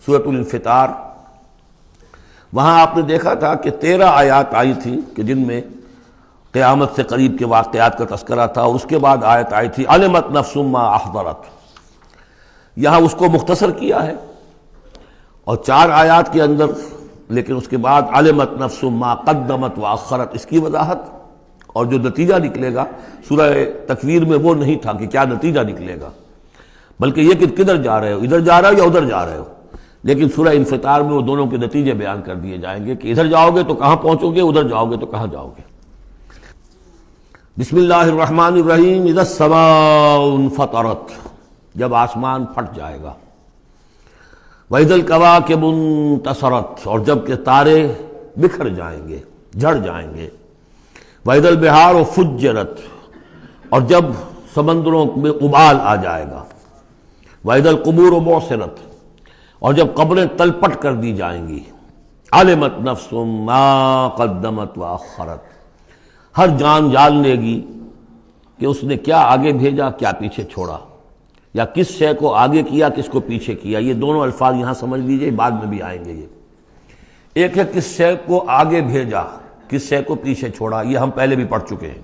سورۃ الانفطار، وہاں آپ نے دیکھا تھا کہ 13 آیات آئی تھی کہ جن میں قیامت سے قریب کے واقعات کا تذکرہ تھا، اور اس کے بعد آیت آئی تھی علمت نفس ما احضرت۔ یہاں اس کو مختصر کیا ہے اور 4 آیات کے اندر، لیکن اس کے بعد علمت نفس ما قدمت واخرت، اس کی وضاحت، اور جو نتیجہ نکلے گا سورہ تکویر میں وہ نہیں تھا کہ کیا نتیجہ نکلے گا، بلکہ یہ کہ کدھر جا رہے ہو، ادھر جا رہے ہو یا ادھر جا رہے ہو۔ لیکن سورہ انفطار میں وہ دونوں کے نتیجے بیان کر دیے جائیں گے کہ ادھر جاؤ گے تو کہاں پہنچو گے، ادھر جاؤ گے تو کہاں جاؤ گے۔ بسم اللہ الرحمن الرحیم، اذا السماء انفطرت، جب آسمان پھٹ جائے گا، وَإِذَا الْكَوَاكِبُ انتَثَرَتْ، اور جب کہ تارے بکھر جائیں گے، جھڑ جائیں گے، وَإِذَا الْبِحَارُ فُجِّرَتْ، اور جب سمندروں میں ابال آ جائے گا، وَإِذَا الْقُبُورُ بُعْثِرَتْ، اور جب قبریں تلپٹ کر دی جائیں گی، عَلِمَتْ نَفْسٌ مَا قَدَّمَتْ وَأَخَّرَتْ، ہر جان جان لے گی کہ اس نے کیا آگے بھیجا کیا پیچھے چھوڑا، یا کس شے کو آگے کیا کس کو پیچھے کیا۔ یہ دونوں الفاظ یہاں سمجھ لیجئے، بعد میں بھی آئیں گے۔ یہ ایک ہے کس شے کو آگے بھیجا، کس شے کو پیچھے چھوڑا، یہ ہم پہلے بھی پڑھ چکے ہیں۔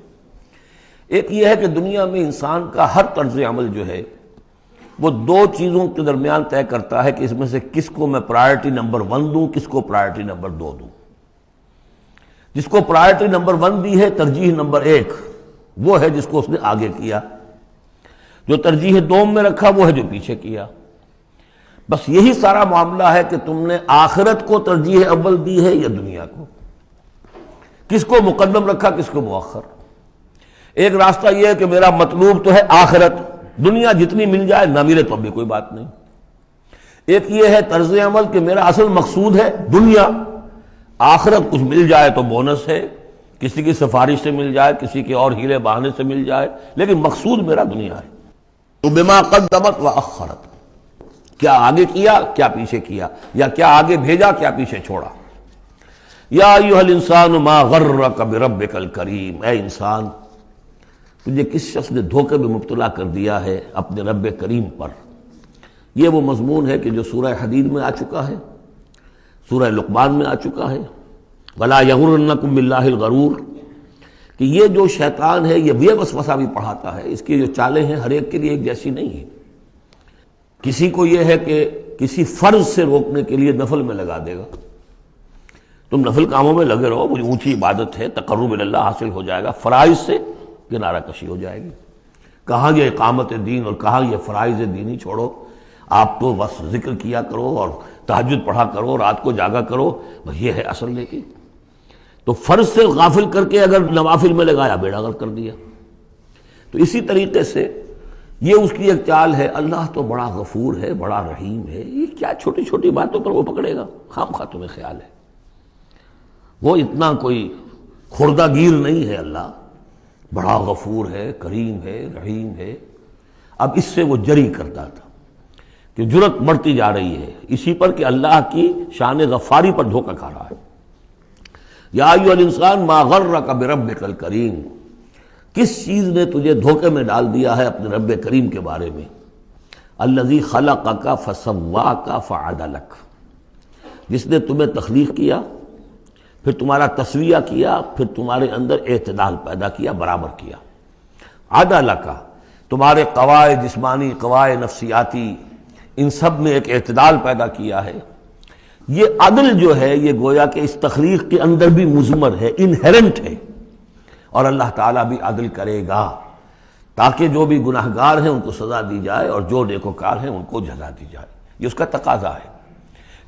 ایک یہ ہے کہ دنیا میں انسان کا ہر طرز عمل جو ہے وہ 2 چیزوں کے درمیان طے کرتا ہے کہ اس میں سے کس کو میں پرائرٹی نمبر 1 دوں، کس کو پرائرٹی نمبر 2 دوں۔ جس کو پرائرٹی نمبر 1 دی ہے، ترجیح نمبر 1، وہ ہے جس کو اس نے آگے کیا، جو ترجیح 2 میں رکھا وہ ہے جو پیچھے کیا۔ بس یہی سارا معاملہ ہے کہ تم نے آخرت کو ترجیح اول دی ہے یا دنیا کو، کس کو مقدم رکھا کس کو مؤخر۔ ایک راستہ یہ ہے کہ میرا مطلوب تو ہے آخرت، دنیا جتنی مل جائے نہ ملے تو اب بھی کوئی بات نہیں۔ ایک یہ ہے طرز عمل کہ میرا اصل مقصود ہے دنیا، آخرت کچھ مل جائے تو بونس ہے، کسی کی سفارش سے مل جائے، کسی کے اور ہیلے بہانے سے مل جائے، لیکن مقصود میرا دنیا ہے۔ تو بما قدمت واخرت، کیا آگے کیا کیا پیچھے کیا، یا کیا آگے بھیجا کیا پیچھے چھوڑا۔ یا ایھا الانسان ما غرک بربک الکریم، اے انسان تجھے کس شخص نے دھوکے میں مبتلا کر دیا ہے اپنے رب کریم پر۔ یہ وہ مضمون ہے کہ جو سورہ حدید میں آ چکا ہے، سورہ لقمان میں آ چکا ہے، ولا یغرنکم باللہ الغرور، کہ یہ جو شیطان ہے یہ وسوسہ بھی پڑھاتا ہے، اس کی جو چالیں ہیں ہر ایک کے لیے ایک جیسی نہیں ہے۔ کسی کو یہ ہے کہ کسی فرض سے روکنے کے لیے نفل میں لگا دے گا، تم نفل کاموں میں لگے رہو، مجھے اونچی عبادت ہے، تقرب اللہ حاصل ہو جائے گا، فرائض سے کنارہ کشی ہو جائے گی۔ کہاں یہ اقامت دین اور کہاں یہ فرائض دینی چھوڑو، آپ تو بس ذکر کیا کرو اور تہجد پڑھا کرو، رات کو جاگا کرو، بس یہ ہے اصل۔ لیکن تو فرض سے غافل کر کے اگر نوافل میں لگایا بیڑا غرق کر دیا۔ تو اسی طریقے سے یہ اس کی ایک چال ہے، اللہ تو بڑا غفور ہے، بڑا رحیم ہے، یہ کیا چھوٹی چھوٹی باتوں پر وہ پکڑے گا، خام خواہ تمہیں خیال ہے وہ اتنا کوئی خوردہ گیر نہیں ہے، اللہ بڑا غفور ہے، کریم ہے، رحیم ہے۔ اب اس سے وہ جری کرتا تھا کہ جرت بڑھتی جا رہی ہے اسی پر کہ اللہ کی شان غفاری پر دھوکہ کھا رہا ہے۔ یا ایھا الانسان ما غرک بربک الکریم، کس چیز نے تجھے دھوکے میں ڈال دیا ہے اپنے رب کریم کے بارے میں۔ الذی خلقک فسواک فعدلک، جس نے تمہیں تخلیق کیا، پھر تمہارا تسویہ کیا، پھر تمہارے اندر اعتدال پیدا کیا، برابر کیا۔ عدلک، تمہارے قواعد جسمانی، قواعد نفسیاتی، ان سب میں ایک اعتدال پیدا کیا ہے۔ یہ عدل جو ہے یہ گویا کہ اس تخلیق کے اندر بھی مضمر ہے، انہیرنٹ ہے، اور اللہ تعالیٰ بھی عدل کرے گا تاکہ جو بھی گناہگار ہیں ان کو سزا دی جائے اور جو نیکوکار ہیں ان کو جزا دی جائے، یہ اس کا تقاضا ہے۔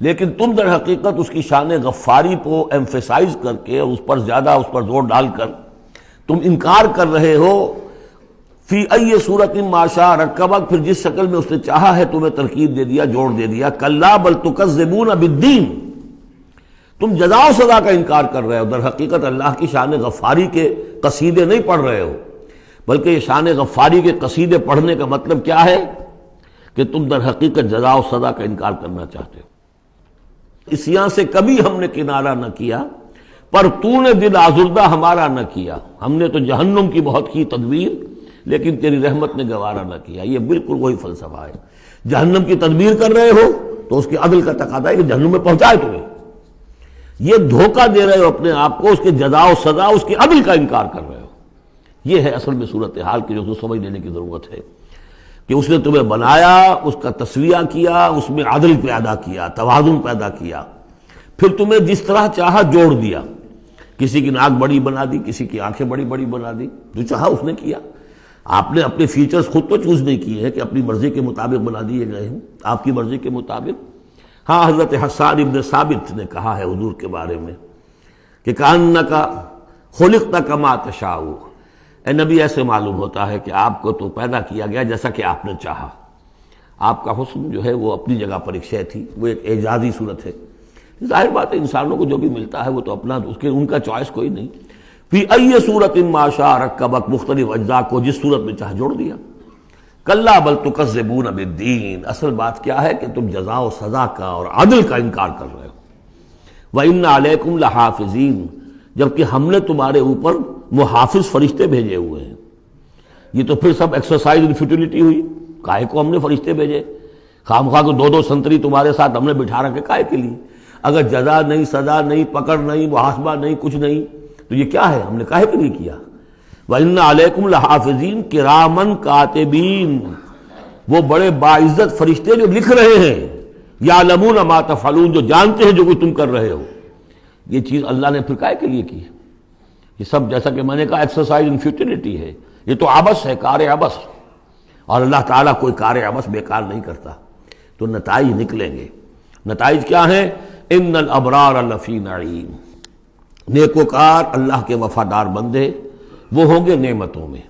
لیکن تم در حقیقت اس کی شان غفاری کو ایمفیسائز کر کے، اس پر زیادہ اس پر زور ڈال کر تم انکار کر رہے ہو۔ فی ای صورت ما شاء رکبک، پھر جس شکل میں اس نے چاہا ہے تمہیں ترکیب دے دیا، جوڑ دے دیا۔ کلا بل تکذبون بالدین، تم جزا و سزا کا انکار کر رہے ہو، در حقیقت اللہ کی شان غفاری کے قصیدے نہیں پڑھ رہے ہو، بلکہ یہ شان غفاری کے قصیدے پڑھنے کا مطلب کیا ہے کہ تم در حقیقت جزا و سزا کا انکار کرنا چاہتے ہو۔ اسیاں سے کبھی ہم نے کنارہ نہ کیا، پر تو نے دل آزردہ ہمارا نہ کیا، ہم نے تو جہنم کی بہت کی تدبیر لیکن تیری رحمت نے گوارا نہ کیا۔ یہ بالکل وہی فلسفہ ہے، جہنم کی تدبیر کر رہے ہو تو اس کے عدل کا تقاضا ہے کہ جہنم میں پہنچائے تمہیں. یہ دھوکہ دے رہے ہو اپنے آپ کو، اس کے جزا و سزا، اس کے عدل کا انکار کر رہے ہو. یہ ہے اصل میں صورتحال کی جو سمجھ لینے کی ضرورت ہے کہ اس نے تمہیں بنایا، اس کا تسویہ کیا، اس میں عدل پیدا کیا، توازن پیدا کیا، پھر تمہیں جس طرح چاہا جوڑ دیا. کسی کی ناک بڑی بنا دی، کسی کی آنکھیں بڑی بڑی بنا دی، جو چاہا اس نے کیا. آپ نے اپنے فیچرز خود تو چوز نہیں کیے ہیں کہ اپنی مرضی کے مطابق بنا دیے گئے ہیں، آپ کی مرضی کے مطابق. ہاں، حضرت حسان ابن ثابت نے کہا ہے حضور کے بارے میں کہ کأنک خلقت کما تشاء، اے نبی ایسے معلوم ہوتا ہے کہ آپ کو تو پیدا کیا گیا جیسا کہ آپ نے چاہا. آپ کا حسن جو ہے وہ اپنی جگہ پر ایک شے تھی، وہ ایک اعجازی صورت ہے. ظاہر بات ہے انسانوں کو جو بھی ملتا ہے وہ تو اپنا، اس کے ان کا چوائس کوئی نہیں. فی ای صورت ما شاء رکبک، مختلف اجزاء کو جس صورت میں چاہ جوڑ دیا. کلا بل تکذبون بالدین، اصل بات کیا ہے کہ تم جزا و سزا کا اور عدل کا انکار کر رہے ہو. وَإِنَّ عَلَيْكُمْ لَحَافِظِينَ، جبکہ ہم نے تمہارے اوپر محافظ فرشتے بھیجے ہوئے ہیں. یہ تو پھر سب ایکسرسائز ان فیوٹیلٹی ہوئی. کاہے کو ہم نے فرشتے بھیجے؟ خامخواہ کو دو دو سنتری تمہارے ساتھ ہم نے بٹھا رکھے کاہے کے لیے؟ اگر جزا نہیں، سزا نہیں، پکڑ نہیں، محاسبہ نہیں، کچھ نہیں، تو یہ کیا ہے؟ ہم نے کاہے کے لیے کیا؟ وَإِنَّ عَلَيْكُمْ لَحَافِظِينَ كِرَامًا كَاتِبِينَ، وہ بڑے باعزت فرشتے جو لکھ رہے ہیں، يَعْلَمُونَ مَا تَفْعَلُونَ، جو جانتے ہیں جو کچھ تم کر رہے ہو. یہ چیز اللہ نے پھر کاہے کے لیے کی؟ یہ سب جیسا کہ میں نے کہا ایکسرسائز ان فیوٹیلٹی ہے. یہ تو عبث ہے، کار عبث، اور اللہ تعالیٰ کوئی کار عبث بیکار نہیں کرتا. تو نتائج نکلیں گے. نتائج کیا ہیں؟ ان الابرار لفی نعیم، نیکوکار اللہ کے وفادار بندے وہ ہوں گے نعمتوں میں.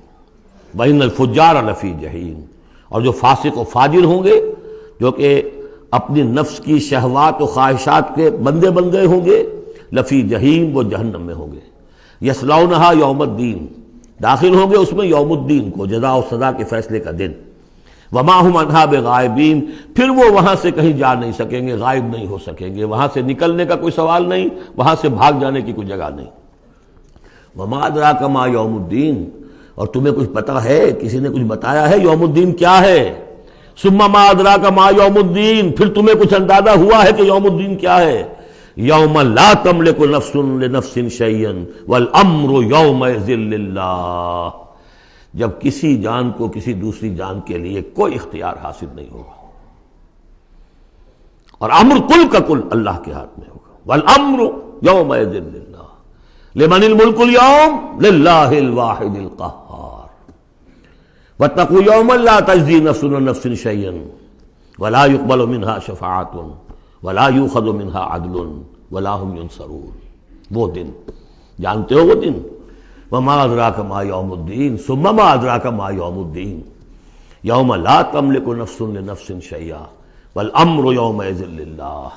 وَإِنَّ الْفُجَّارَ لَفِي جَحِيمٍ، اور جو فاسق و فاجر ہوں گے، جو کہ اپنی نفس کی شہوات و خواہشات کے بندے بن گئے ہوں گے، لفی جہیم، وہ جہنم میں ہوں گے. یصلونہا یوم الدین، داخل ہوں گے اس میں یوم الدین کو، جزا و سزا کے فیصلے کا دن. وما ہم عنہا بغائبین، پھر وہ وہاں سے کہیں جا نہیں سکیں گے، غائب نہیں ہو سکیں گے. وہاں سے نکلنے کا کوئی سوال نہیں، وہاں سے بھاگ جانے کی کوئی جگہ نہیں. وما ادراک ما یوم الدین، اور تمہیں کچھ پتہ ہے، کسی نے کچھ بتایا ہے یوم الدین کیا ہے؟ ثم ما ادراک ما یوم الدین، پھر تمہیں کچھ اندازہ ہوا ہے کہ یوم الدین کیا ہے؟ یوم لا تملک نفس لنفس شیئا والامر یومئذ للہ، جب کسی جان کو کسی دوسری جان کے لیے کوئی اختیار حاصل نہیں ہوگا، اور امر کل کا کل اللہ کے ہاتھ میں ہوگا. والامر یومئذ للہ، لمن الملک اليوم للہ الواحد القہار. واتقوا یوما لا تجزی نفس عن نفس شیئا ولا يقبل منها شفاعۃ ولا یؤخذ منها عدل ولا هم ينصرون. وہ دن جانتے ہو، وہ دن. وما ادراک ما یوم الدین ثم ما ادراک ما یوم الدین یوم لا تملک نفس لنفس شیئا والامر یومئذ للہ.